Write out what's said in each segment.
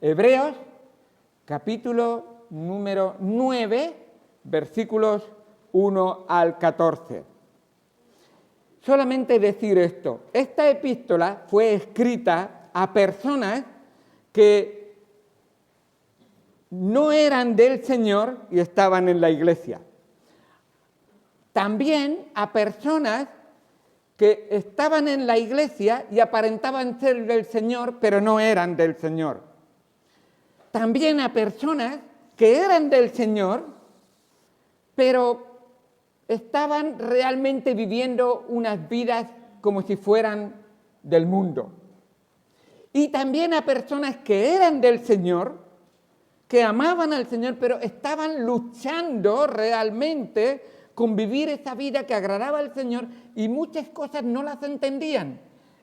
Hebreos, capítulo número 9, versículos 1 al 14. Solamente decir esto: esta epístola fue escrita a personas que no eran del Señor y estaban en la iglesia. También a personas que estaban en la iglesia y aparentaban ser del Señor, pero no eran del Señor. También a personas que eran del Señor, pero estaban realmente viviendo unas vidas como si fueran del mundo. Y también a personas que eran del Señor, que amaban al Señor, pero estaban luchando realmente con vivir esa vida que agradaba al Señor y muchas cosas no las entendían.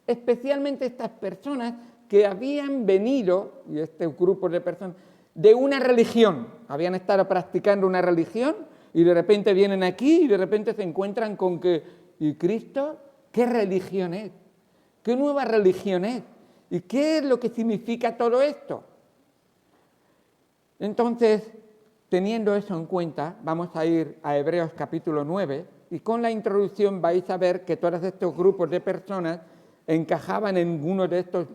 Especialmente estas personas que habían venido, y este grupo de personas, de una religión. Habían estado practicando una religión y de repente vienen aquí y de repente se encuentran con que, ¿y Cristo? ¿Qué religión es? ¿Qué nueva religión es? ¿Y qué es lo que significa todo esto? Entonces, teniendo eso en cuenta, vamos a ir a Hebreos capítulo 9 y con la introducción vais a ver que todos estos grupos de personas encajaban en uno de estos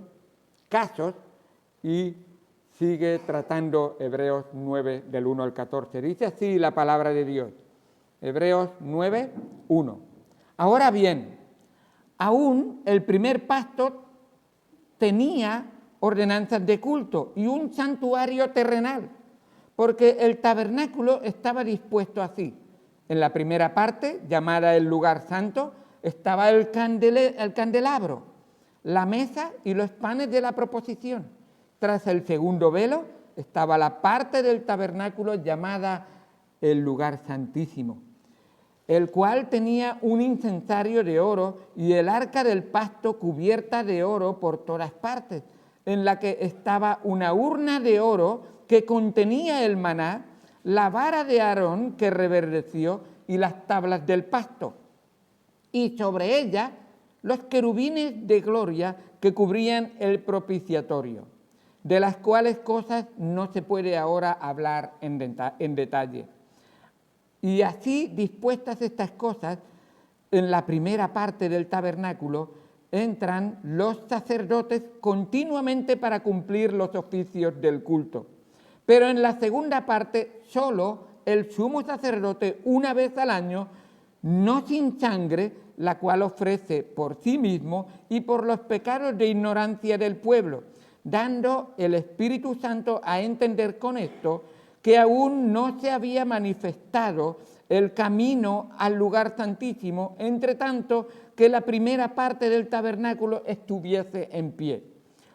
casos y sigue tratando Hebreos 9 del 1 al 14. Dice así la palabra de Dios. Hebreos 9, 1. Ahora bien, aún el primer pacto tenía ordenanzas de culto y un santuario terrenal, porque el tabernáculo estaba dispuesto así. En la primera parte, llamada el lugar santo, estaba el candelabro, la mesa y los panes de la proposición. Tras el segundo velo estaba la parte del tabernáculo llamada el lugar santísimo, el cual tenía un incensario de oro y el arca del pacto cubierta de oro por todas partes, en la que estaba una urna de oro que contenía el maná, la vara de Aarón que reverdeció y las tablas del pacto, y sobre ella los querubines de gloria que cubrían el propiciatorio, de las cuales cosas no se puede ahora hablar en detalle. Y así dispuestas estas cosas, en la primera parte del tabernáculo entran los sacerdotes continuamente para cumplir los oficios del culto. Pero en la segunda parte, solo el sumo sacerdote una vez al año, no sin sangre, la cual ofrece por sí mismo y por los pecados de ignorancia del pueblo, dando el Espíritu Santo a entender con esto que aún no se había manifestado el camino al lugar santísimo, entre tanto que la primera parte del tabernáculo estuviese en pie,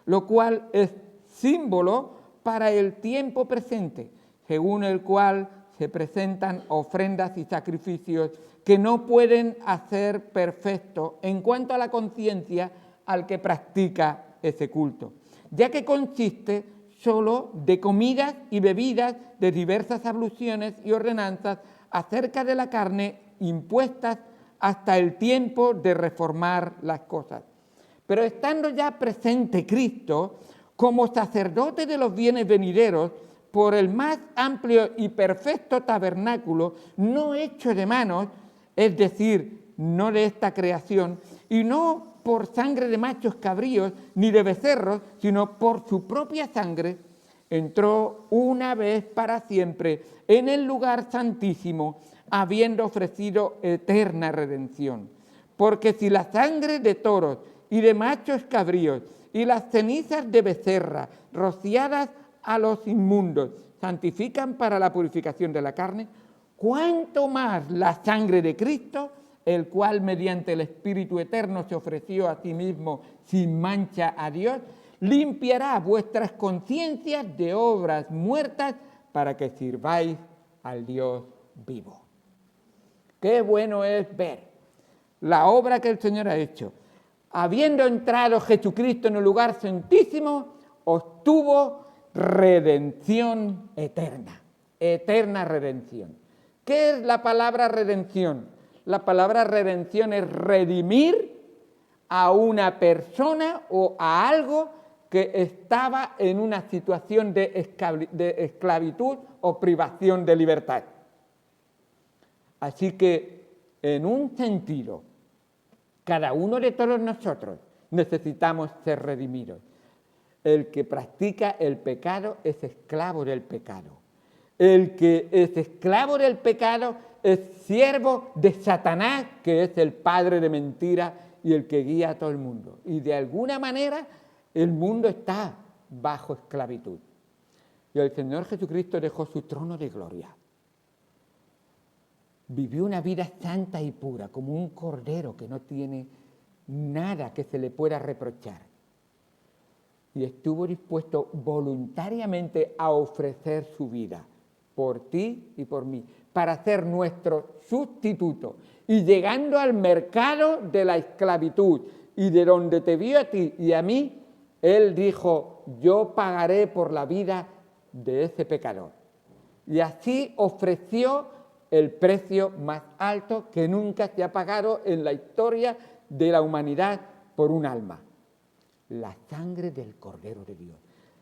lo cual es símbolo para el tiempo presente, según el cual se presentan ofrendas y sacrificios que no pueden hacer perfecto en cuanto a la conciencia al que practica ese culto, ya que consiste solo de comidas y bebidas de diversas abluciones y ordenanzas acerca de la carne impuestas hasta el tiempo de reformar las cosas. Pero estando ya presente Cristo, como sacerdote de los bienes venideros, por el más amplio y perfecto tabernáculo, no hecho de manos, es decir, no de esta creación, y no por sangre de machos cabríos ni de becerros, sino por su propia sangre, entró una vez para siempre en el lugar santísimo, habiendo ofrecido eterna redención. Porque si la sangre de toros y de machos cabríos y las cenizas de becerra rociadas a los inmundos santifican para la purificación de la carne, cuánto más la sangre de Cristo, el cual mediante el Espíritu Eterno se ofreció a sí mismo sin mancha a Dios, limpiará vuestras conciencias de obras muertas para que sirváis al Dios vivo. Qué bueno es ver la obra que el Señor ha hecho. Habiendo entrado Jesucristo en el lugar santísimo, obtuvo redención eterna. Eterna redención. ¿Qué es la palabra redención? La palabra redención es redimir a una persona o a algo que estaba en una situación de esclavitud o privación de libertad. Así que, en un sentido, cada uno de todos nosotros necesitamos ser redimidos. El que practica el pecado es esclavo del pecado. El que es esclavo del pecado es siervo de Satanás, que es el padre de mentira y el que guía a todo el mundo. Y de alguna manera el mundo está bajo esclavitud. Y el Señor Jesucristo dejó su trono de gloria. Vivió una vida santa y pura, como un cordero que no tiene nada que se le pueda reprochar. Y estuvo dispuesto voluntariamente a ofrecer su vida por ti y por mí, para ser nuestro sustituto. Y llegando al mercado de la esclavitud y de donde te vio a ti y a mí, Él dijo, yo pagaré por la vida de ese pecador. Y así ofreció el precio más alto que nunca se ha pagado en la historia de la humanidad por un alma. La sangre del Cordero de Dios,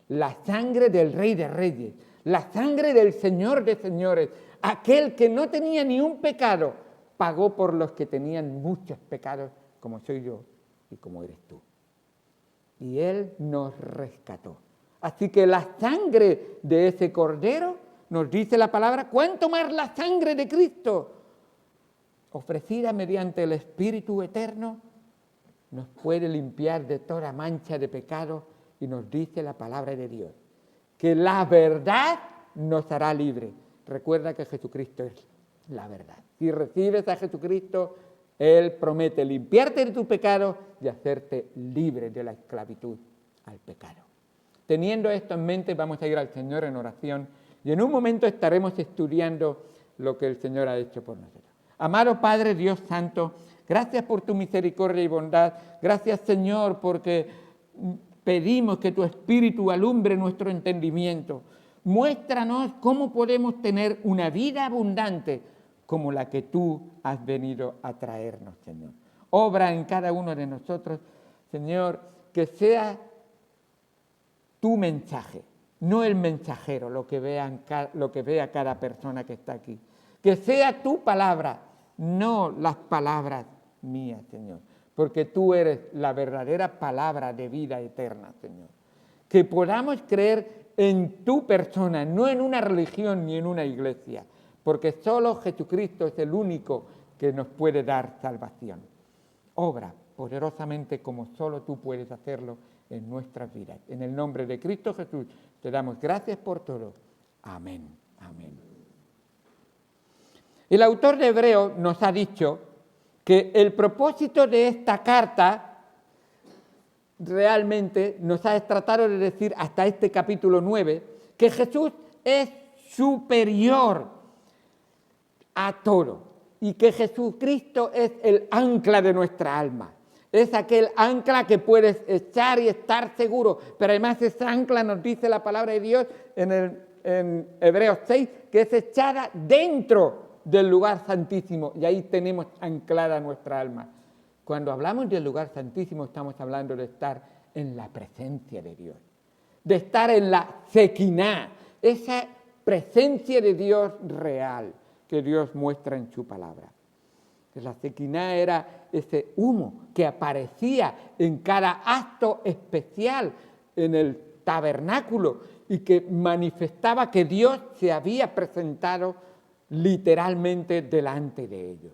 la sangre del Rey de Reyes, la sangre del Señor de Señores, aquel que no tenía ni un pecado, pagó por los que tenían muchos pecados, como soy yo y como eres tú. Y Él nos rescató. Así que la sangre de ese Cordero, nos dice la palabra, ¿cuánto más la sangre de Cristo, ofrecida mediante el Espíritu Eterno, nos puede limpiar de toda mancha de pecado? Y nos dice la palabra de Dios, que la verdad nos hará libres. Recuerda que Jesucristo es la verdad. Si recibes a Jesucristo, Él promete limpiarte de tu pecado y hacerte libre de la esclavitud al pecado. Teniendo esto en mente, vamos a ir al Señor en oración y en un momento estaremos estudiando lo que el Señor ha hecho por nosotros. Amado Padre, Dios Santo, gracias por tu misericordia y bondad. Gracias, Señor, porque pedimos que tu Espíritu alumbre nuestro entendimiento. Muéstranos cómo podemos tener una vida abundante como la que tú has venido a traernos, Señor. Obra en cada uno de nosotros, Señor, que sea tu mensaje, no el mensajero, lo que vea cada persona que está aquí. Que sea tu palabra, no las palabras mías, Señor, porque tú eres la verdadera palabra de vida eterna, Señor. Que podamos creer en tu persona, no en una religión ni en una iglesia, porque solo Jesucristo es el único que nos puede dar salvación. Obra poderosamente como solo tú puedes hacerlo en nuestras vidas. En el nombre de Cristo Jesús te damos gracias por todo. Amén. Amén. El autor de Hebreos nos ha dicho que el propósito de esta carta realmente nos ha tratado de decir hasta este capítulo 9 que Jesús es superior a todo y que Jesucristo es el ancla de nuestra alma. Es aquel ancla que puedes echar y estar seguro, pero además esa ancla nos dice la palabra de Dios en Hebreos 6, que es echada dentro del lugar santísimo y ahí tenemos anclada nuestra alma. Cuando hablamos del lugar santísimo estamos hablando de estar en la presencia de Dios, de estar en la Shekinah, esa presencia de Dios real que Dios muestra en su palabra. La Shekinah era ese humo que aparecía en cada acto especial en el tabernáculo y que manifestaba que Dios se había presentado literalmente delante de ellos.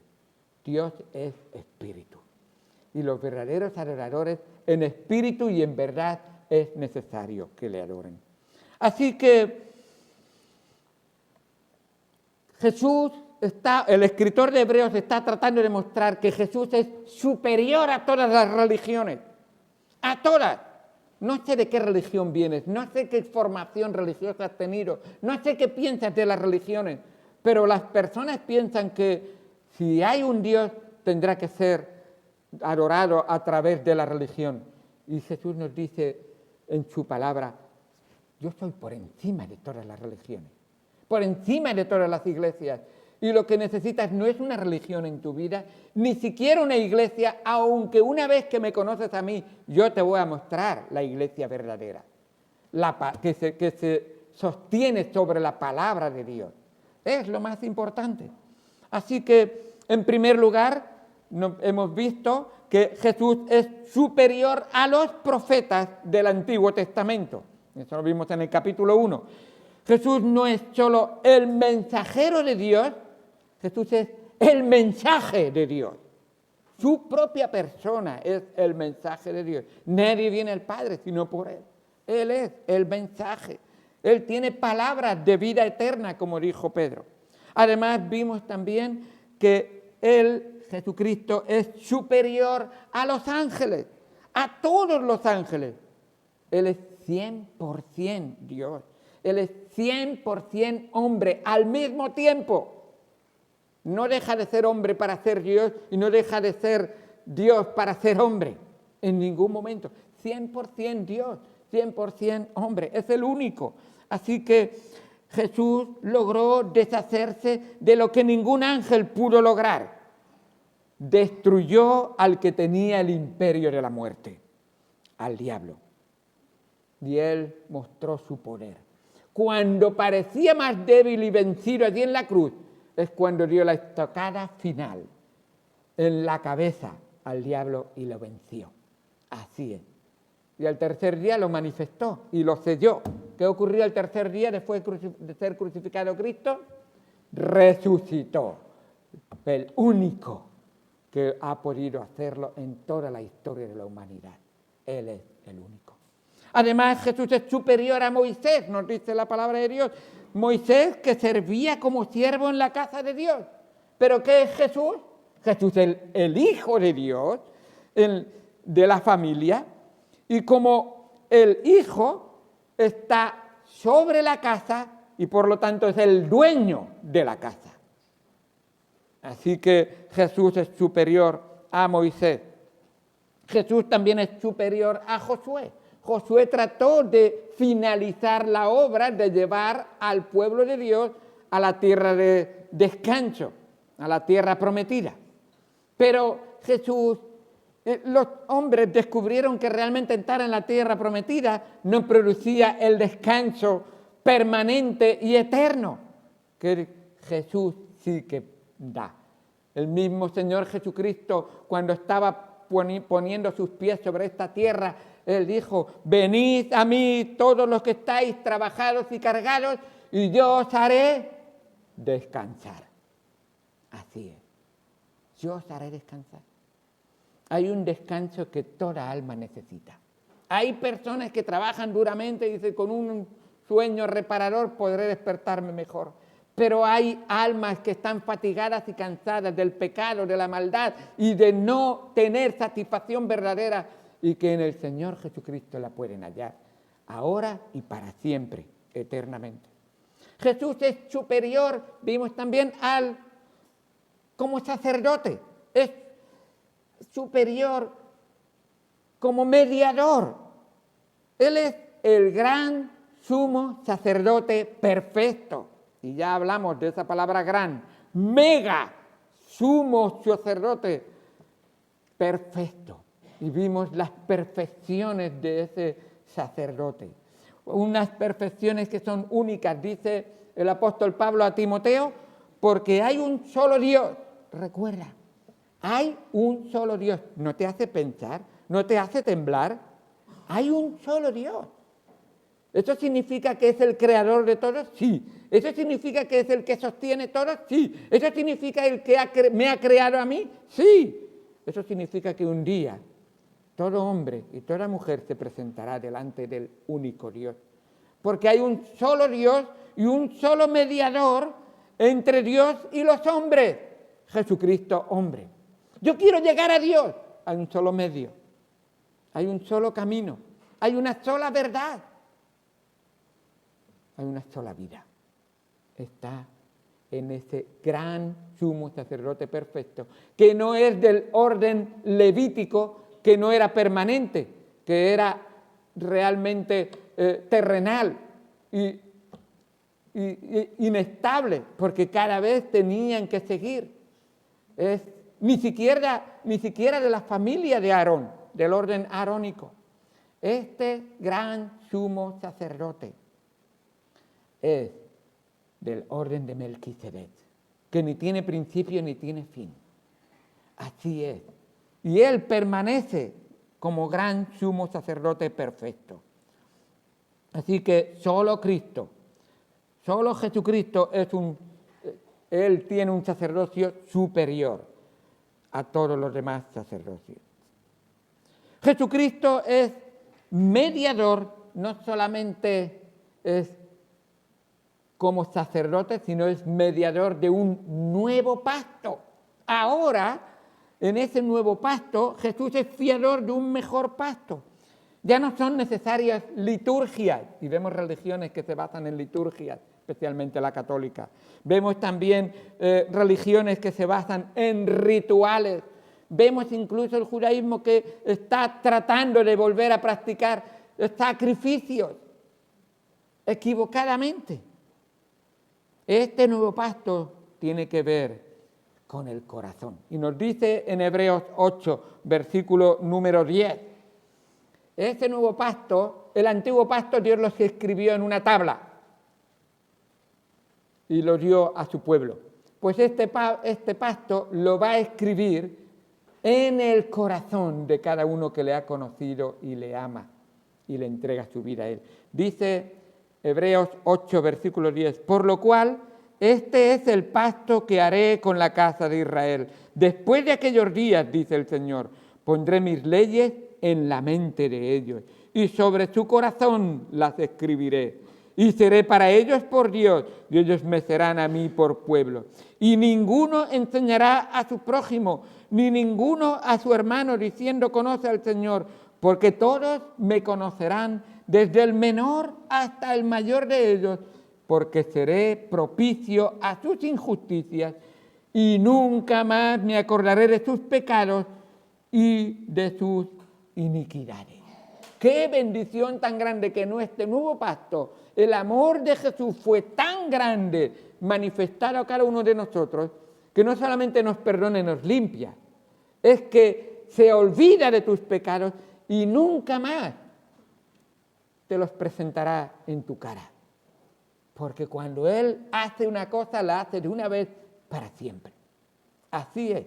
Dios es espíritu y los verdaderos adoradores en espíritu y en verdad es necesario que le adoren. Así que el escritor de Hebreos está tratando de mostrar que Jesús es superior a todas las religiones, a todas. No sé de qué religión vienes, no sé qué formación religiosa has tenido, no sé qué piensas de las religiones, pero las personas piensan que si hay un Dios tendrá que ser adorado a través de la religión. Y Jesús nos dice en su palabra, yo soy por encima de todas las religiones, por encima de todas las iglesias. Y lo que necesitas no es una religión en tu vida, ni siquiera una iglesia, aunque una vez que me conoces a mí, yo te voy a mostrar la iglesia verdadera, que se sostiene sobre la palabra de Dios. Es lo más importante. Así que, en primer lugar, hemos visto que Jesús es superior a los profetas del Antiguo Testamento. Eso lo vimos en el capítulo 1. Jesús no es solo el mensajero de Dios, Jesús es el mensaje de Dios. Su propia persona es el mensaje de Dios. Nadie viene al Padre sino por Él. Él es el mensaje. Él tiene palabras de vida eterna, como dijo Pedro. Además, vimos también que Él, Jesucristo, es superior a los ángeles, a todos los ángeles. Él es 100% Dios. Él es 100% hombre al mismo tiempo. No deja de ser hombre para ser Dios y no deja de ser Dios para ser hombre en ningún momento. 100% Dios, 100% hombre. Es el único. Así que Jesús logró deshacerse de lo que ningún ángel pudo lograr. Destruyó al que tenía el imperio de la muerte, al diablo. Y Él mostró su poder. Cuando parecía más débil y vencido allí en la cruz, es cuando dio la estocada final en la cabeza al diablo y lo venció. Así es. Y al tercer día lo manifestó y lo selló. ¿Qué ocurrió el tercer día después de ser crucificado Cristo? Resucitó. El único que ha podido hacerlo en toda la historia de la humanidad. Él es el único. Además, Jesús es superior a Moisés, nos dice la palabra de Dios. Moisés, que servía como siervo en la casa de Dios. ¿Pero qué es Jesús? Jesús es el Hijo de Dios, de la familia. Y como el Hijo está sobre la casa y por lo tanto es el dueño de la casa. Así que Jesús es superior a Moisés. Jesús también es superior a Josué. Josué trató de finalizar la obra de llevar al pueblo de Dios a la tierra de descanso, a la tierra prometida. Pero Jesús, los hombres descubrieron que realmente entrar en la tierra prometida no producía el descanso permanente y eterno que Jesús sí que da. El mismo Señor Jesucristo, cuando estaba poniendo sus pies sobre esta tierra, Él dijo: venid a mí todos los que estáis trabajados y cargados, y yo os haré descansar. Así es. Yo os haré descansar. Hay un descanso que toda alma necesita. Hay personas que trabajan duramente y dicen: con un sueño reparador podré despertarme mejor. Pero hay almas que están fatigadas y cansadas del pecado, de la maldad y de no tener satisfacción verdadera, y que en el Señor Jesucristo la pueden hallar, ahora y para siempre, eternamente. Jesús es superior, vimos también, como sacerdote, es superior como mediador. Él es el gran sumo sacerdote perfecto. Y ya hablamos de esa palabra gran, mega, sumo sacerdote perfecto. Y vimos las perfecciones de ese sacerdote. Unas perfecciones que son únicas, dice el apóstol Pablo a Timoteo, porque hay un solo Dios. Recuerda, hay un solo Dios. ¿No te hace pensar? ¿No te hace temblar? Hay un solo Dios. ¿Eso significa que es el creador de todos? Sí. ¿Eso significa que es el que sostiene todos? Sí. ¿Eso significa el que me ha creado a mí? Sí. Eso significa que un día todo hombre y toda mujer se presentará delante del único Dios. Porque hay un solo Dios y un solo mediador entre Dios y los hombres. Jesucristo, hombre. Yo quiero llegar a Dios. Hay un solo medio. Hay un solo camino. Hay una sola verdad. Hay una sola vida. Está en ese gran sumo sacerdote perfecto, que no es del orden levítico, que no era permanente, que era realmente terrenal y inestable, porque cada vez tenían que seguir. Ni siquiera de la familia de Aarón, del orden arónico. Este gran sumo sacerdote es del orden de Melquisedec, que ni tiene principio ni tiene fin. Así es. Y él permanece como gran sumo sacerdote perfecto. Así que solo Cristo, solo Jesucristo él tiene un sacerdocio superior a todos los demás sacerdocios. Jesucristo es mediador, no solamente es como sacerdote, sino es mediador de un nuevo pacto. Ahora, en ese nuevo pacto, Jesús es fiador de un mejor pacto. Ya no son necesarias liturgias, y vemos religiones que se basan en liturgias, especialmente la católica. Vemos también religiones que se basan en rituales. Vemos incluso el judaísmo que está tratando de volver a practicar sacrificios equivocadamente. Este nuevo pacto tiene que ver con el corazón. Y nos dice en Hebreos 8, versículo número 10, este nuevo pacto, el antiguo pacto Dios los escribió en una tabla y lo dio a su pueblo. Pues este pacto lo va a escribir en el corazón de cada uno que le ha conocido y le ama y le entrega su vida a él. Dice Hebreos 8, versículo 10, por lo cual este es el pacto que haré con la casa de Israel. Después de aquellos días, dice el Señor, pondré mis leyes en la mente de ellos y sobre su corazón las escribiré. Y seré para ellos por Dios y ellos me serán a mí por pueblo. Y ninguno enseñará a su prójimo, ni ninguno a su hermano diciendo conoce al Señor, porque todos me conocerán desde el menor hasta el mayor de ellos, porque seré propicio a sus injusticias y nunca más me acordaré de sus pecados y de sus iniquidades. ¡Qué bendición tan grande que en este nuevo pacto el amor de Jesús fue tan grande, manifestado a cada uno de nosotros, que no solamente nos perdona y nos limpia, es que se olvida de tus pecados y nunca más te los presentará en tu cara. Porque cuando Él hace una cosa, la hace de una vez para siempre. Así es.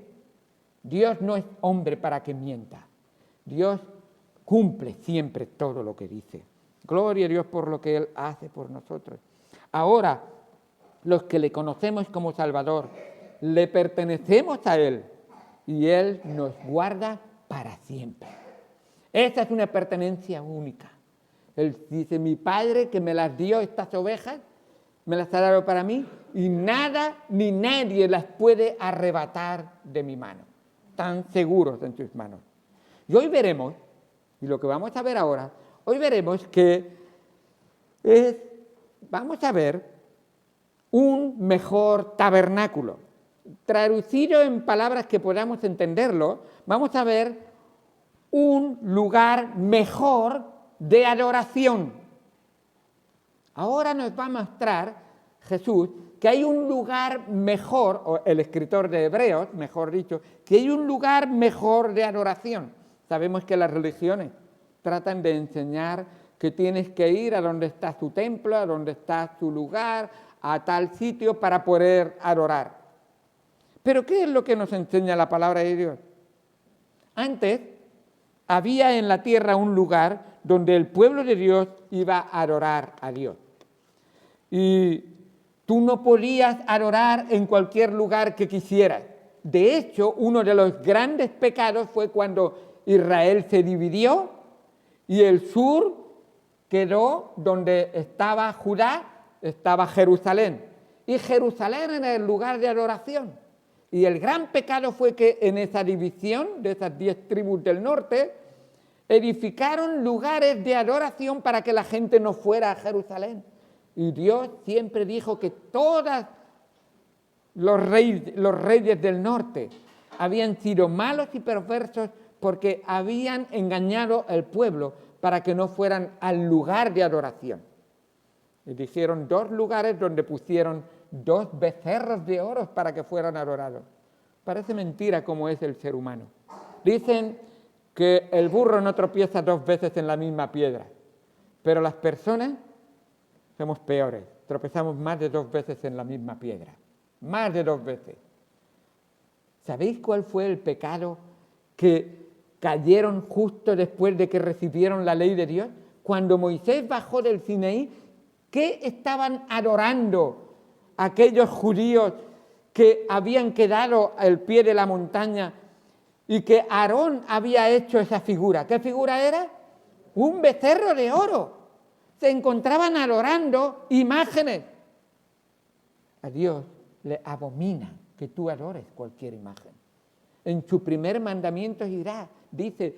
Dios no es hombre para que mienta. Dios cumple siempre todo lo que dice. Gloria a Dios por lo que Él hace por nosotros. Ahora, los que le conocemos como Salvador, le pertenecemos a Él y Él nos guarda para siempre. Esa es una pertenencia única. Él dice, mi Padre que me las dio estas ovejas, me las ha dado para mí y nada ni nadie las puede arrebatar de mi mano. Están seguros en sus manos. Y hoy veremos, y lo que vamos a ver ahora, hoy veremos que vamos a ver un mejor tabernáculo. Traducido en palabras que podamos entenderlo, vamos a ver un lugar mejor de adoración. Ahora nos va a mostrar Jesús que hay un lugar mejor, o el escritor de Hebreos, mejor dicho, que hay un lugar mejor de adoración. Sabemos que las religiones tratan de enseñar que tienes que ir a donde está tu templo, a donde está tu lugar, a tal sitio para poder adorar. Pero ¿qué es lo que nos enseña la palabra de Dios? Antes había en la tierra un lugar donde el pueblo de Dios iba a adorar a Dios. Y tú no podías adorar en cualquier lugar que quisieras. De hecho, uno de los grandes pecados fue cuando Israel se dividió y el sur quedó donde estaba Judá, estaba Jerusalén. Y Jerusalén era el lugar de adoración. Y el gran pecado fue que en esa división de esas 10 tribus del norte, edificaron lugares de adoración para que la gente no fuera a Jerusalén. Y Dios siempre dijo que todos los reyes del norte habían sido malos y perversos porque habían engañado al pueblo para que no fueran al lugar de adoración. Eligieron 2 lugares donde pusieron 2 becerros de oro para que fueran adorados. Parece mentira cómo es el ser humano. Dicen que el burro no tropieza 2 veces en la misma piedra, pero las personas somos peores, tropezamos más de 2 veces en la misma piedra, más de 2 veces. ¿Sabéis cuál fue el pecado que cayeron justo después de que recibieron la ley de Dios? Cuando Moisés bajó del Sinaí, ¿qué estaban adorando aquellos judíos que habían quedado al pie de la montaña y que Aarón había hecho esa figura? ¿Qué figura era? Un becerro de oro. Se encontraban adorando imágenes. A Dios le abomina que tú adores cualquier imagen. En su primer mandamiento dice,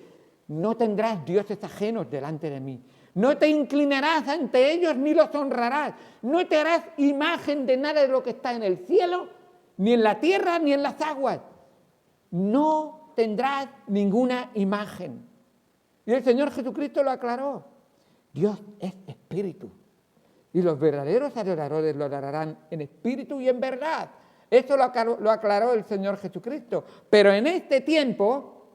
no tendrás dioses ajenos delante de mí. No te inclinarás ante ellos ni los honrarás. No te harás imagen de nada de lo que está en el cielo, ni en la tierra, ni en las aguas. No tendrás ninguna imagen. Y el Señor Jesucristo lo aclaró. Dios es espíritu. Y los verdaderos adoradores lo adorarán en espíritu y en verdad. Eso lo aclaró el Señor Jesucristo. Pero en este tiempo,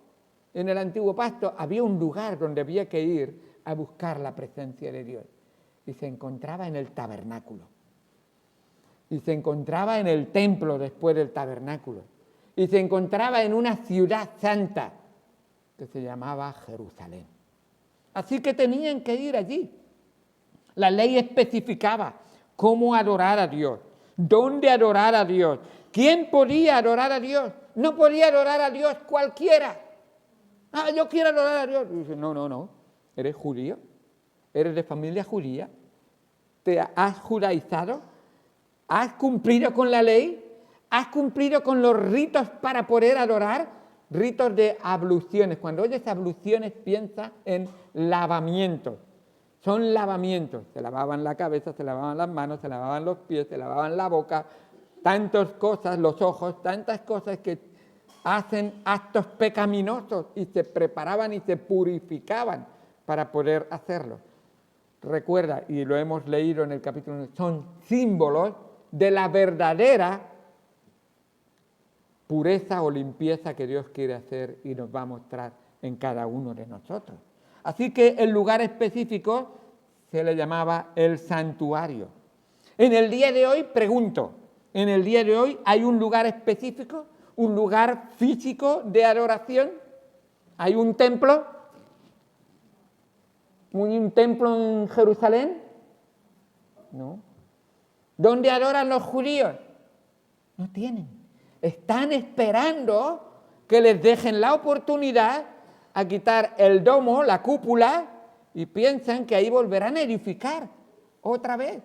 en el antiguo pacto, había un lugar donde había que ir a buscar la presencia de Dios. Y se encontraba en el tabernáculo. Y se encontraba en el templo después del tabernáculo. Y se encontraba en una ciudad santa que se llamaba Jerusalén. Así que tenían que ir allí. La ley especificaba cómo adorar a Dios, dónde adorar a Dios, quién podía adorar a Dios. No podía adorar a Dios cualquiera. Yo quiero adorar a Dios. Y dice, no, eres judío, eres de familia judía, te has judaizado, has cumplido con la ley, has cumplido con los ritos para poder adorar, ritos de abluciones. Cuando oyes abluciones piensa en lavamientos. Son lavamientos. Se lavaban la cabeza, se lavaban las manos, se lavaban los pies, se lavaban la boca, tantas cosas, los ojos, tantas cosas que hacen actos pecaminosos y se preparaban y se purificaban para poder hacerlo. Recuerda, y lo hemos leído en el capítulo 1, son símbolos de la verdadera pureza o limpieza que Dios quiere hacer y nos va a mostrar en cada uno de nosotros. Así que el lugar específico se le llamaba el santuario. En el día de hoy, pregunto, ¿en el día de hoy hay un lugar específico, un lugar físico de adoración? ¿Hay un templo? ¿Un templo en Jerusalén? No. ¿Dónde adoran los judíos? No tienen. Están esperando que les dejen la oportunidad a quitar el domo, la cúpula, y piensan que ahí volverán a edificar otra vez.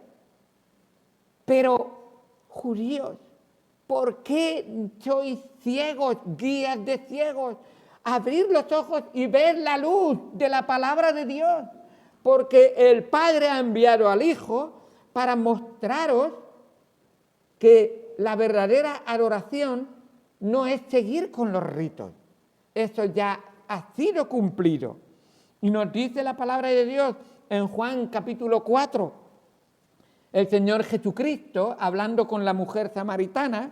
Pero, judíos, ¿por qué sois ciegos, guías de ciegos? Abrir los ojos y ver la luz de la palabra de Dios, porque el Padre ha enviado al Hijo para mostraros que la verdadera adoración no es seguir con los ritos. Eso ya ha sido cumplido. Y nos dice la palabra de Dios en Juan capítulo 4. El Señor Jesucristo, hablando con la mujer samaritana,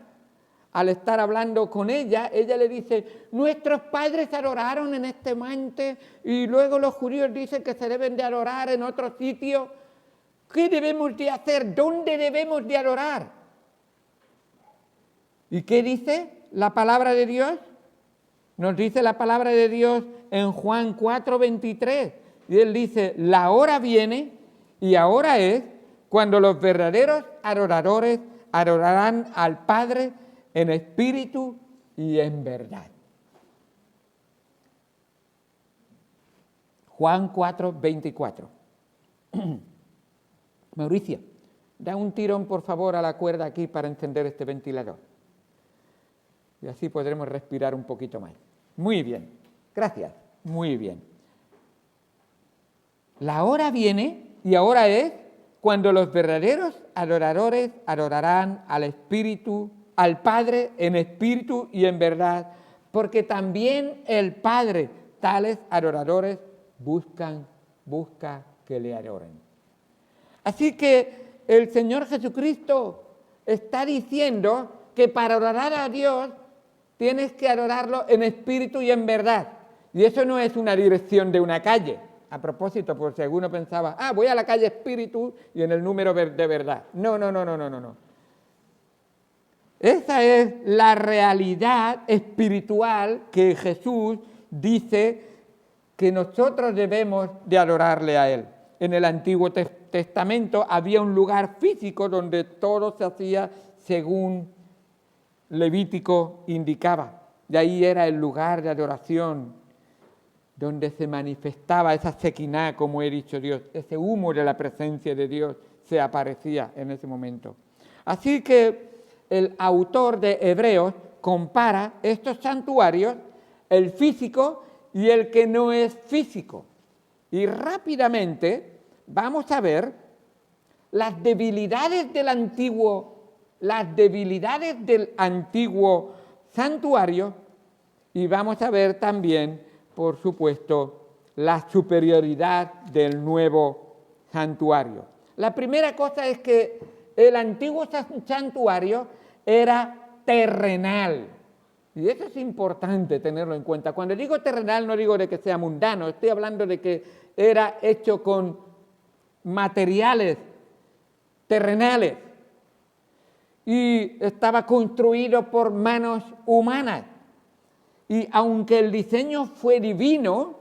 al estar hablando con ella le dice, nuestros padres adoraron en este monte y luego los judíos dicen que se deben de adorar en otro sitio. ¿Qué debemos de hacer? ¿Dónde debemos de adorar? ¿Y qué dice la palabra de Dios? Nos dice la palabra de Dios en Juan 4:23. Y él dice, la hora viene y ahora es cuando los verdaderos adoradores adorarán al Padre en espíritu y en verdad. Juan 4:24. Mauricio, da un tirón por favor a la cuerda aquí para encender este ventilador. Y así podremos respirar un poquito más. Muy bien, gracias, muy bien. La hora viene y ahora es cuando los verdaderos adoradores adorarán al Espíritu, al Padre en espíritu y en verdad, porque también el Padre, tales adoradores, busca que le adoren. Así que el Señor Jesucristo está diciendo que para adorar a Dios tienes que adorarlo en espíritu y en verdad. Y eso no es una dirección de una calle. A propósito, por si alguno pensaba, voy a la calle espíritu y en el número de verdad. No. Esa es la realidad espiritual que Jesús dice que nosotros debemos de adorarle a Él. En el Antiguo Testamento había un lugar físico donde todo se hacía según Levítico indicaba. De ahí era el lugar de adoración donde se manifestaba esa Sequiná, como he dicho Dios, ese humo de la presencia de Dios se aparecía en ese momento. Así que el autor de Hebreos compara estos santuarios, el físico y el que no es físico. Y rápidamente vamos a ver las debilidades del antiguo santuario y vamos a ver también, por supuesto, la superioridad del nuevo santuario. La primera cosa es que el antiguo santuario era terrenal. Y eso es importante tenerlo en cuenta. Cuando digo terrenal no digo de que sea mundano, estoy hablando de que era hecho con materiales terrenales y estaba construido por manos humanas. Y aunque el diseño fue divino,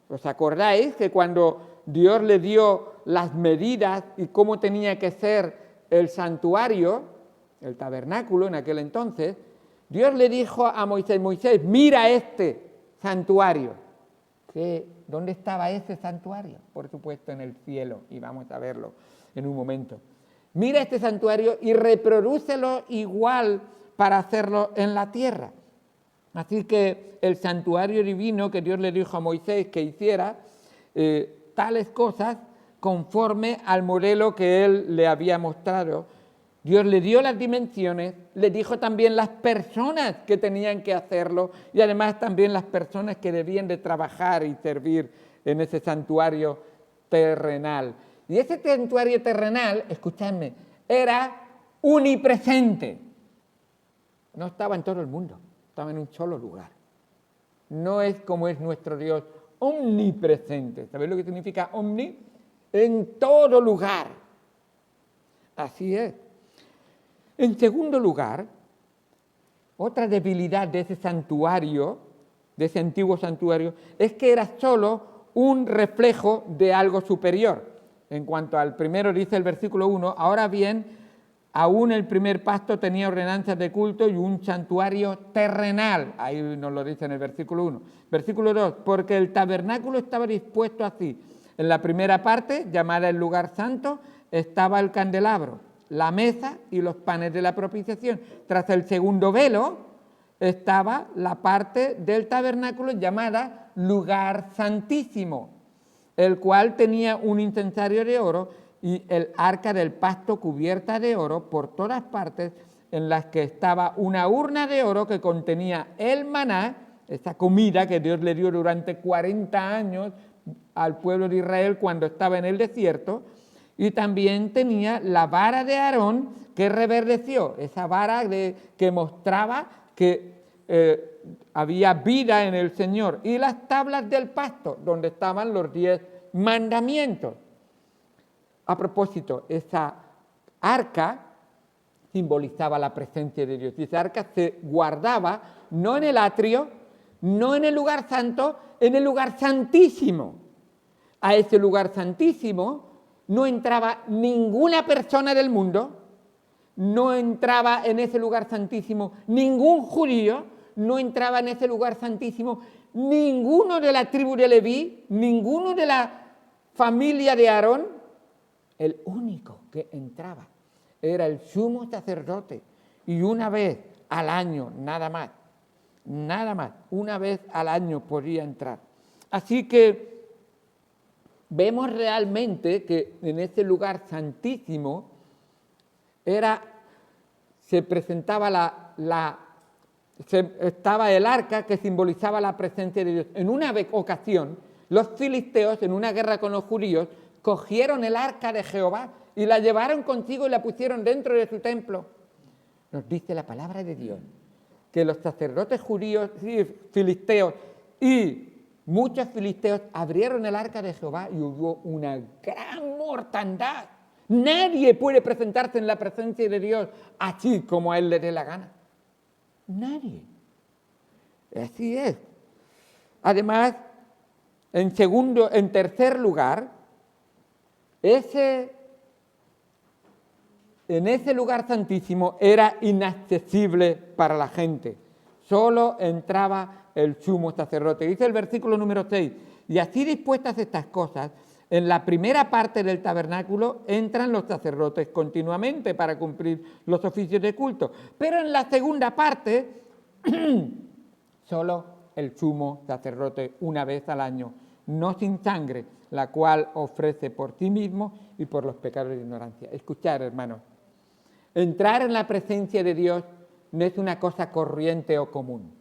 ¿os acordáis que cuando Dios le dio las medidas y cómo tenía que ser el santuario, el tabernáculo en aquel entonces, Dios le dijo a Moisés, mira este santuario. ¿Dónde estaba ese santuario? Por supuesto en el cielo, y vamos a verlo en un momento. Mira este santuario y reprodúcelo igual para hacerlo en la tierra. Así que el santuario divino que Dios le dijo a Moisés que hiciera tales cosas conforme al modelo que él le había mostrado. Dios le dio las dimensiones, le dijo también las personas que tenían que hacerlo y además también las personas que debían de trabajar y servir en ese santuario terrenal. Y ese santuario terrenal, escuchadme, era unipresente. No estaba en todo el mundo, estaba en un solo lugar. No es como es nuestro Dios, omnipresente. ¿Sabéis lo que significa omni? En todo lugar. Así es. En segundo lugar, otra debilidad de ese santuario, de ese antiguo santuario, es que era solo un reflejo de algo superior. En cuanto al primero dice el versículo 1, ahora bien, aún el primer pacto tenía ordenanzas de culto y un santuario terrenal. Ahí nos lo dice en el versículo 1. Versículo 2, porque el tabernáculo estaba dispuesto así. En la primera parte, llamada el lugar santo, estaba el candelabro, la mesa y los panes de la propiciación. Tras el segundo velo estaba la parte del tabernáculo llamada lugar santísimo, el cual tenía un incensario de oro y el arca del pacto cubierta de oro por todas partes, en las que estaba una urna de oro que contenía el maná, esa comida que Dios le dio durante 40 años al pueblo de Israel cuando estaba en el desierto, y también tenía la vara de Aarón que reverdeció, esa vara que mostraba que había vida en el Señor, y las tablas del pacto, donde estaban los 10 mandamientos. A propósito, esa arca simbolizaba la presencia de Dios, y esa arca se guardaba no en el atrio, no en el lugar santo, en el lugar santísimo. A ese lugar santísimo no entraba ninguna persona del mundo, no entraba en ese lugar santísimo ningún judío, no entraba en ese lugar santísimo ninguno de la tribu de Leví, ninguno de la familia de Aarón. El único que entraba era el sumo sacerdote, y una vez al año, nada más, una vez al año podía entrar. Así que vemos realmente que en ese lugar santísimo se presentaba estaba el arca que simbolizaba la presencia de Dios. En una ocasión, los filisteos, en una guerra con los judíos, cogieron el arca de Jehová y la llevaron consigo y la pusieron dentro de su templo. Nos dice la palabra de Dios que los sacerdotes judíos y filisteos y muchos filisteos abrieron el arca de Jehová y hubo una gran mortandad. Nadie puede presentarse en la presencia de Dios así como a él le dé la gana. Nadie. Así es. Además, en tercer lugar, en ese lugar santísimo era inaccesible para la gente. Solo entraba el sumo sacerdote. Dice el versículo número 6, y así dispuestas estas cosas, en la primera parte del tabernáculo entran los sacerdotes continuamente para cumplir los oficios de culto. Pero en la segunda parte, solo el sumo sacerdote una vez al año, no sin sangre, la cual ofrece por sí mismo y por los pecados de ignorancia. Escuchar, hermanos, entrar en la presencia de Dios no es una cosa corriente o común.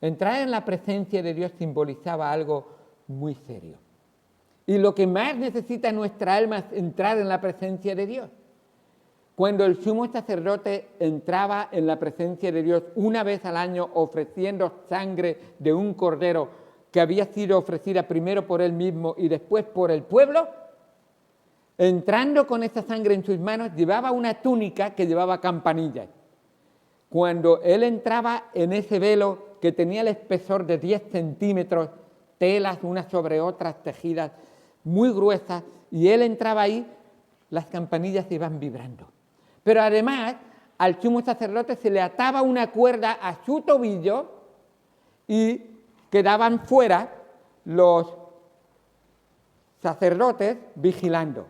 Entrar en la presencia de Dios simbolizaba algo muy serio. Y lo que más necesita nuestra alma es entrar en la presencia de Dios. Cuando el sumo sacerdote entraba en la presencia de Dios una vez al año ofreciendo sangre de un cordero que había sido ofrecida primero por él mismo y después por el pueblo, entrando con esa sangre en sus manos, llevaba una túnica que llevaba campanillas. Cuando él entraba en ese velo que tenía el espesor de 10 centímetros, telas unas sobre otras tejidas muy gruesas, y él entraba ahí, las campanillas se iban vibrando. Pero además, al sumo sacerdote se le ataba una cuerda a su tobillo y quedaban fuera los sacerdotes vigilando,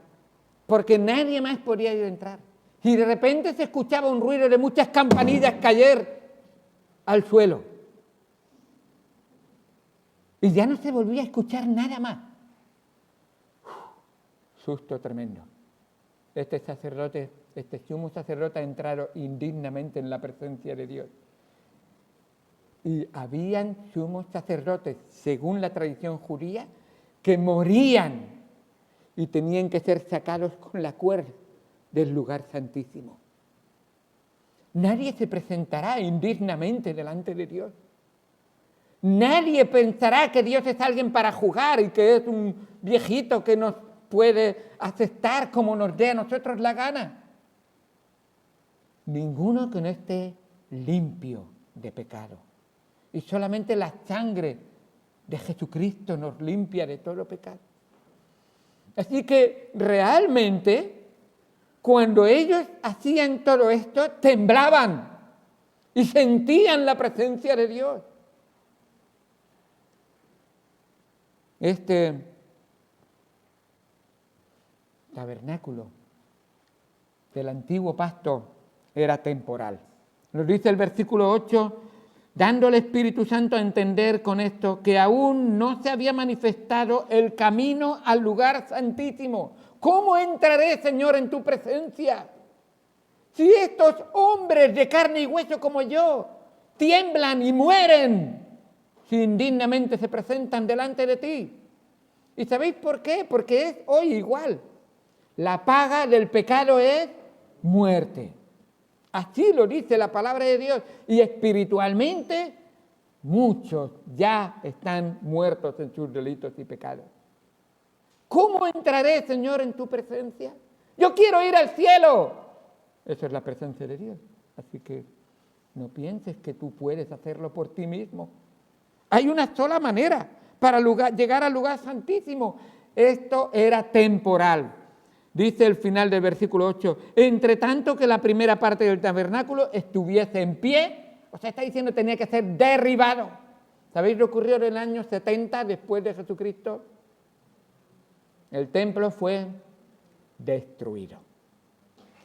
porque nadie más podía ir a entrar. Y de repente se escuchaba un ruido de muchas campanillas caer al suelo. Y ya no se volvía a escuchar nada más. Susto tremendo. Este sumo sacerdote ha entrado indignamente en la presencia de Dios. Y habían sumos sacerdotes, según la tradición judía, que morían y tenían que ser sacados con la cuerda del lugar santísimo. Nadie se presentará indignamente delante de Dios. Nadie pensará que Dios es alguien para jugar y que es un viejito que nos puede aceptar como nos dé a nosotros la gana. Ninguno que no esté limpio de pecado. Y solamente la sangre de Jesucristo nos limpia de todo pecado. Así que realmente, cuando ellos hacían todo esto, temblaban y sentían la presencia de Dios. Este tabernáculo del antiguo pacto era temporal. Nos dice el versículo 8, dando al Espíritu Santo a entender con esto que aún no se había manifestado el camino al lugar santísimo. ¿Cómo entraré, Señor, en tu presencia? Si estos hombres de carne y hueso como yo tiemblan y mueren si indignamente se presentan delante de ti. ¿Y sabéis por qué? Porque es hoy igual. La paga del pecado es muerte. Así lo dice la palabra de Dios. Y espiritualmente, muchos ya están muertos en sus delitos y pecados. ¿Cómo entraré, Señor, en tu presencia? Yo quiero ir al cielo. Eso es la presencia de Dios. Así que no pienses que tú puedes hacerlo por ti mismo. Hay una sola manera para llegar al lugar santísimo. Esto era temporal. Dice el final del versículo 8, entre tanto que la primera parte del tabernáculo estuviese en pie, o sea, está diciendo que tenía que ser derribado. ¿Sabéis lo que ocurrió en el año 70 después de Jesucristo? El templo fue destruido.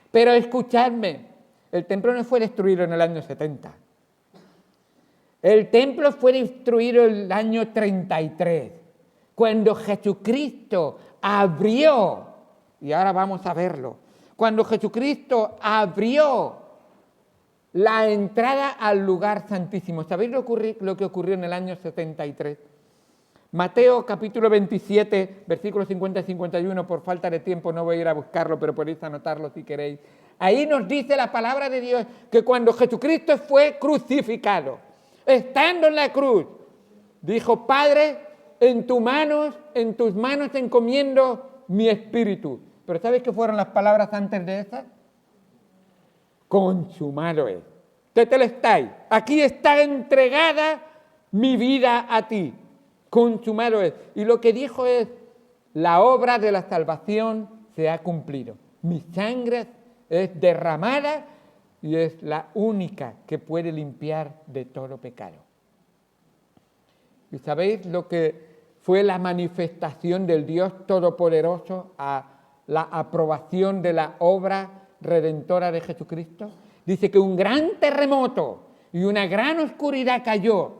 Pero escuchadme, el templo no fue destruido en el año 70. El templo fue destruido en el año 33, cuando Jesucristo abrió, y ahora vamos a verlo, cuando Jesucristo abrió la entrada al lugar santísimo. ¿Sabéis lo que ocurrió en el año 73? Mateo capítulo 27, versículos 50 y 51, por falta de tiempo no voy a ir a buscarlo, pero podéis anotarlo si queréis. Ahí nos dice la palabra de Dios que cuando Jesucristo fue crucificado, estando en la cruz, dijo: Padre, en tus manos encomiendo mi espíritu. Pero ¿sabes qué fueron las palabras antes de esas? Consumado es. Tetelestai, aquí está entregada mi vida a ti. Consumado es. Y lo que dijo es: la obra de la salvación se ha cumplido. Mi sangre es derramada y es la única que puede limpiar de todo pecado. ¿Y sabéis lo que fue la manifestación del Dios Todopoderoso a la aprobación de la obra redentora de Jesucristo? Dice que un gran terremoto y una gran oscuridad cayó,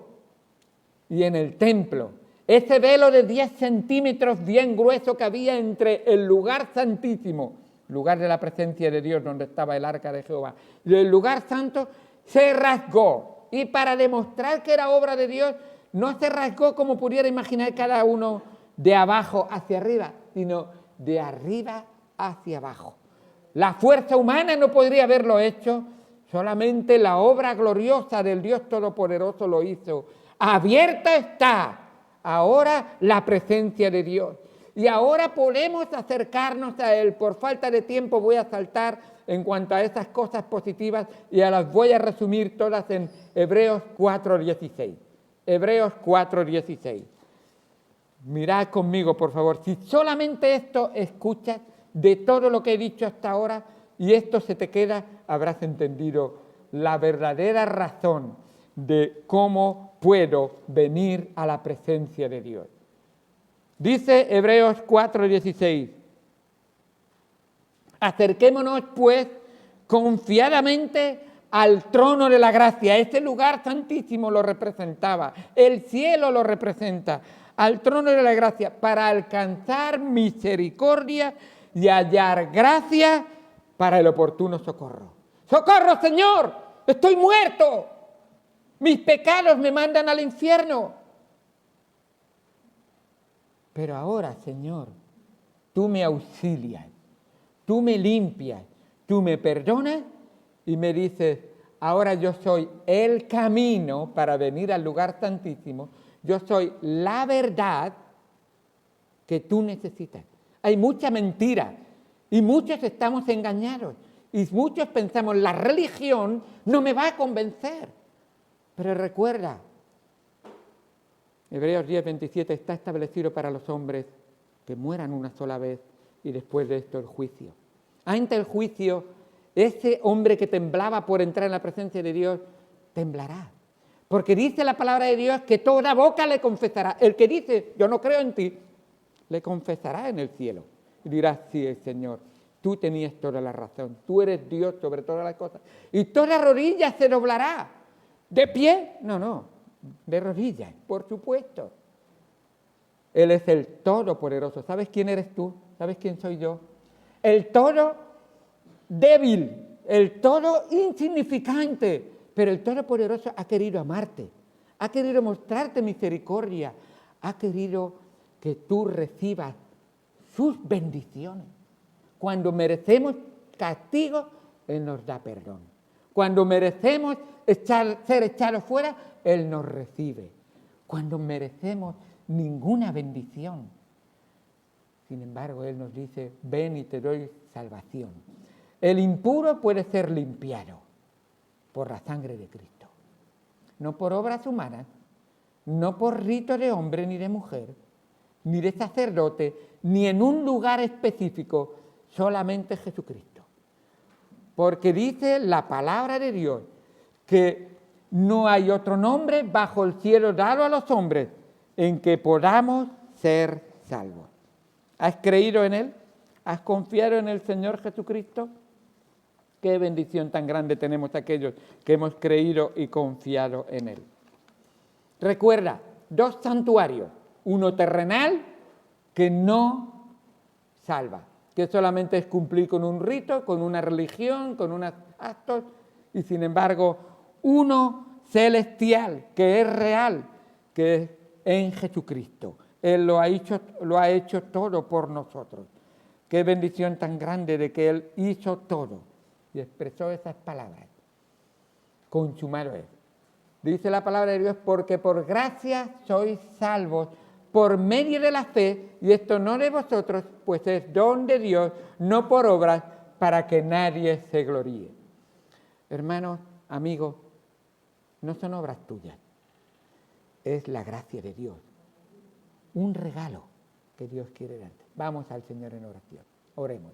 y en el templo, ese velo de 10 centímetros bien grueso que había entre el lugar santísimo, lugar de la presencia de Dios donde estaba el arca de Jehová, y el lugar santo, se rasgó. Y para demostrar que era obra de Dios, no se rasgó como pudiera imaginar cada uno de abajo hacia arriba, sino de arriba hacia abajo. La fuerza humana no podría haberlo hecho, solamente la obra gloriosa del Dios Todopoderoso lo hizo. Abierta está ahora la presencia de Dios. Y ahora podemos acercarnos a Él. Por falta de tiempo voy a saltar en cuanto a esas cosas positivas y las voy a resumir todas en Hebreos 4:16. Hebreos 4:16. Mirad conmigo, por favor. Si solamente esto escuchas de todo lo que he dicho hasta ahora y esto se te queda, habrás entendido la verdadera razón de cómo puedo venir a la presencia de Dios. Dice Hebreos 4:16, acerquémonos pues confiadamente al trono de la gracia. Este lugar santísimo lo representaba, el cielo lo representa, al trono de la gracia, para alcanzar misericordia y hallar gracia para el oportuno socorro. ¡Socorro, Señor! ¡Estoy muerto! Mis pecados me mandan al infierno. Pero ahora, Señor, tú me auxilias, tú me limpias, tú me perdonas y me dices: ahora yo soy el camino para venir al lugar santísimo, yo soy la verdad que tú necesitas. Hay mucha mentira y muchos estamos engañados y muchos pensamos: la religión no me va a convencer. Pero recuerda, Hebreos 10:27, está establecido para los hombres que mueran una sola vez y después de esto el juicio. Ante el juicio, ese hombre que temblaba por entrar en la presencia de Dios, temblará. Porque dice la palabra de Dios que toda boca le confesará. El que dice: yo no creo en ti, le confesará en el cielo. Y dirá: sí, Señor, tú tenías toda la razón, tú eres Dios sobre todas las cosas. Y toda rodilla se doblará. ¿De pie? No, de rodillas, por supuesto. Él es el Todopoderoso. ¿Sabes quién eres tú? ¿Sabes quién soy yo? El todo débil, el todo insignificante, pero el Todopoderoso ha querido amarte, ha querido mostrarte misericordia, ha querido que tú recibas sus bendiciones. Cuando merecemos castigo, Él nos da perdón. Cuando merecemos ser echados fuera, Él nos recibe. Cuando merecemos ninguna bendición, sin embargo, Él nos dice: ven y te doy salvación. El impuro puede ser limpiado por la sangre de Cristo. No por obras humanas, no por rito de hombre ni de mujer, ni de sacerdote, ni en un lugar específico, solamente Jesucristo. Porque dice la palabra de Dios que no hay otro nombre bajo el cielo dado a los hombres en que podamos ser salvos. ¿Has creído en Él? ¿Has confiado en el Señor Jesucristo? Qué bendición tan grande tenemos aquellos que hemos creído y confiado en Él. Recuerda, 2 santuarios, uno terrenal que no salva, que solamente es cumplir con un rito, con una religión, con unos actos, y sin embargo, uno celestial, que es real, que es en Jesucristo. Él lo ha hecho todo por nosotros. Qué bendición tan grande de que Él hizo todo y expresó esas palabras. Consumado es. Dice la palabra de Dios, porque por gracia sois salvos por medio de la fe, y esto no de vosotros, pues es don de Dios, no por obras, para que nadie se gloríe. Hermanos, amigos, no son obras tuyas, es la gracia de Dios. Un regalo que Dios quiere darte. Vamos al Señor en oración. Oremos.